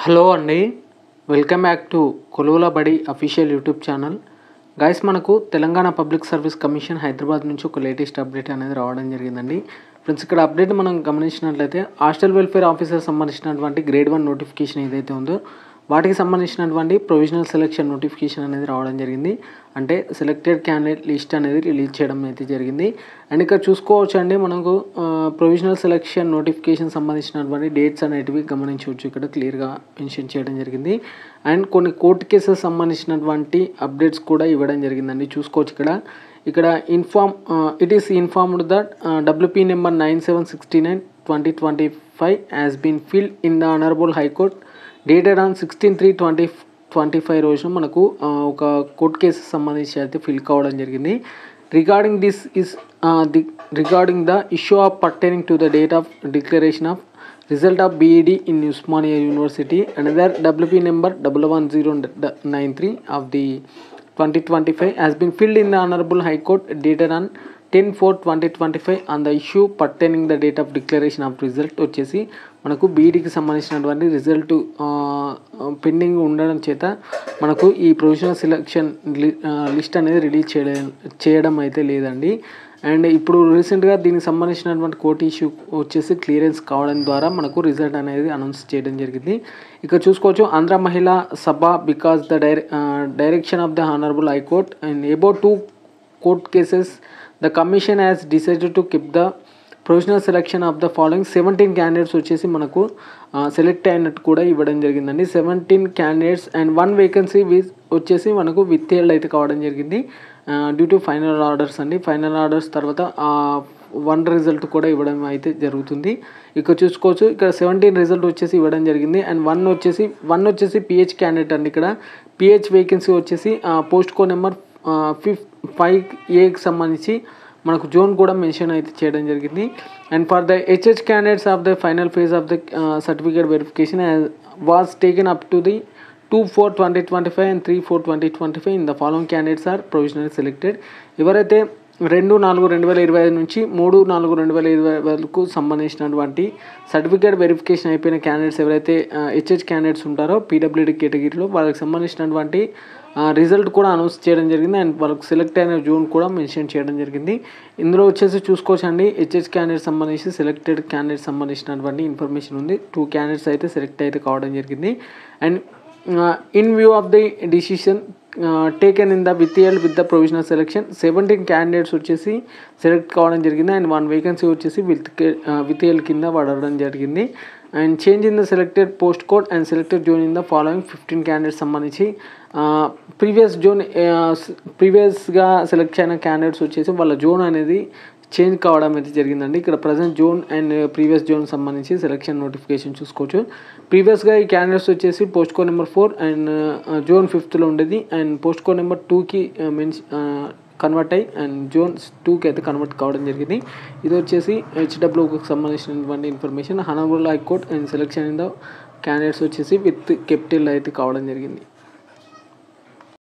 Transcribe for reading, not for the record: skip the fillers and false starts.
Hello అండి, welcome back to కొలువుల బడి official YouTube channel. Guys, మనకు Telangana public service commission Hyderabad నుంచి ఒక లేటెస్ట్ అప్డేట్ అనేది రావడం జరిగిందండి. ఫ్రెండ్స్, ఇక్కడ అప్డేట్ మనం గమనించినట్లయితే హాస్టల్ వెల్ఫేర్ ఆఫీసర్ సంబంధించినటువంటి గ్రేడ్ 1 నోటిఫికేషన్ ఏదైతే ఉందో వాటికి సంబంధించినటువంటి ప్రొవిజనల్ సెలక్షన్ నోటిఫికేషన్ అనేది రావడం జరిగింది. అంటే సెలెక్టెడ్ క్యాండిడేట్ లిస్ట్ అనేది రిలీజ్ చేయడం అయితే జరిగింది. అండ్ ఇక్కడ చూసుకోవచ్చు అండి, మనకు ప్రొవిజనల్ సెలక్షన్ నోటిఫికేషన్ సంబంధించినటువంటి డేట్స్ అనేటివి గమనించవచ్చు. ఇక్కడ క్లియర్గా మెన్షన్ చేయడం జరిగింది. అండ్ కొన్ని కోర్టు కేసెస్ సంబంధించినటువంటి అప్డేట్స్ కూడా ఇవ్వడం జరిగిందండి. చూసుకోవచ్చు ఇక్కడ it is informed that WP number 9769/2025 has been filed in the honourable high court dated on 16/3/2025 రోజున మనకు ఒక కోర్ట్ కేసు సంబంధించి అయితే ఫిల్ కావడం జరిగింది. Regarding the issue of pertaining to the date of declaration of result of BEd in Usmania University, another WP number 11093 of the 2025 has been filled in the Honorable High Court dated on 10/4/2025 on the issue pertaining the date of declaration of result. వచ్చేసి మనకు బీఈడీకి సంబంధించినటువంటి result pending ఉండడం చేత మనకు ఈ provisional selection list అనేది release చేయడం అయితే లేదండి. అండ్ ఇప్పుడు రీసెంట్గా దీనికి సంబంధించినటువంటి కోర్టు ఇష్యూ వచ్చేసి క్లియరెన్స్ కావడం ద్వారా మనకు రిజల్ట్ అనేది అనౌన్స్ చేయడం జరిగింది. ఇక్కడ చూసుకోవచ్చు, ఆంధ్ర మహిళా సభ because the direction of the honourable high court and about 2 court cases the commission has decided to keep the provisional selection of the following 17 candidates వచ్చేసి మనకు సెలెక్ట్ అయినట్టు కూడా ఇవ్వడం జరిగిందండి. 17 క్యాండిడేట్స్ అండ్ 1 వేకెన్సీ వచ్చేసి మనకు విత్హెల్డ్ అయితే కావడం జరిగింది డ్యూ టు ఫైనల్ ఆర్డర్స్ అండి. ఫైనల్ ఆర్డర్స్ తర్వాత 1 రిజల్ట్ కూడా ఇవ్వడం అయితే జరుగుతుంది. ఇక్కడ చూసుకోవచ్చు, ఇక్కడ 17 రిజల్ట్ వచ్చేసి ఇవ్వడం జరిగింది. అండ్ 1 వచ్చేసి PH క్యాండిడేట్ అండి. ఇక్కడ PH వేకెన్సీ వచ్చేసి పోస్ట్ కోడ్ నెంబర్ 5A సంబంధించి మనకు జోన్ కూడా మెన్షన్ అయితే చేయడం జరిగింది. And for the HH candidates of the final phase of the certificate verification was taken up to the 2/4/2025 and 3/4/2025 in the following candidates are provisional selected. ఎవరైతే 2/4/2025 నుంచి 3/4/2025 వరకు సంబంధించినటువంటి సర్టిఫికేట్ వెరిఫికేషన్ అయిపోయిన క్యాండిడేట్స్ ఎవరైతే HH క్యాండిడేట్స్ ఉంటారో PWD కేటగిరీలో వాళ్ళకి సంబంధించినటువంటి రిజల్ట్ కూడా అనౌన్స్ చేయడం జరిగింది. అండ్ వాళ్ళకి సెలెక్ట్ అయిన జోన్ కూడా మెన్షన్ చేయడం జరిగింది. ఇందులో వచ్చేసి చూసుకోవచ్చు అండి, HH క్యాండిడేట్ సంబంధించి సెలెక్టెడ్ క్యాండిడేట్ సంబంధించినటువంటి ఇన్ఫర్మేషన్ ఉంది. 2 క్యాండిడేట్స్ అయితే సెలెక్ట్ అయితే కావడం జరిగింది. And in view of the decision taken in the withheld with the provisional selection 17 candidates వచ్చేసి సెలెక్ట్ కావడం జరిగింది. అండ్ 1 వేకెన్సీ వచ్చేసి withheld కింద పడడం జరిగింది. And change in the selected post code and selected zone in the following 15 candidates సంబంధించి ప్రీవియస్గా select అయిన క్యాండిడేట్స్ వచ్చేసి వాళ్ళ జోన్ అనేది చేంజ్ కావడం అయితే జరిగిందండి. ఇక్కడ present zone and previous zone సంబంధించి సెలక్షన్ నోటిఫికేషన్ చూసుకోవచ్చు. ప్రీవియస్గా ఈ క్యాండిడేట్స్ వచ్చేసి post code number 4 and zone 5లో ఉండేది. అండ్ పోస్ట్ కోడ్ నెంబర్ 2కి కన్వర్ట్ అయ్యి అండ్ జోన్ 2కి అయితే కన్వర్ట్ కావడం జరిగింది. ఇది వచ్చేసి HWకి సంబంధించినటువంటి information. Honourable high court and selection in the candidates వచ్చేసి విత్ క్యాపిటల్ అయితే కావడం జరిగింది.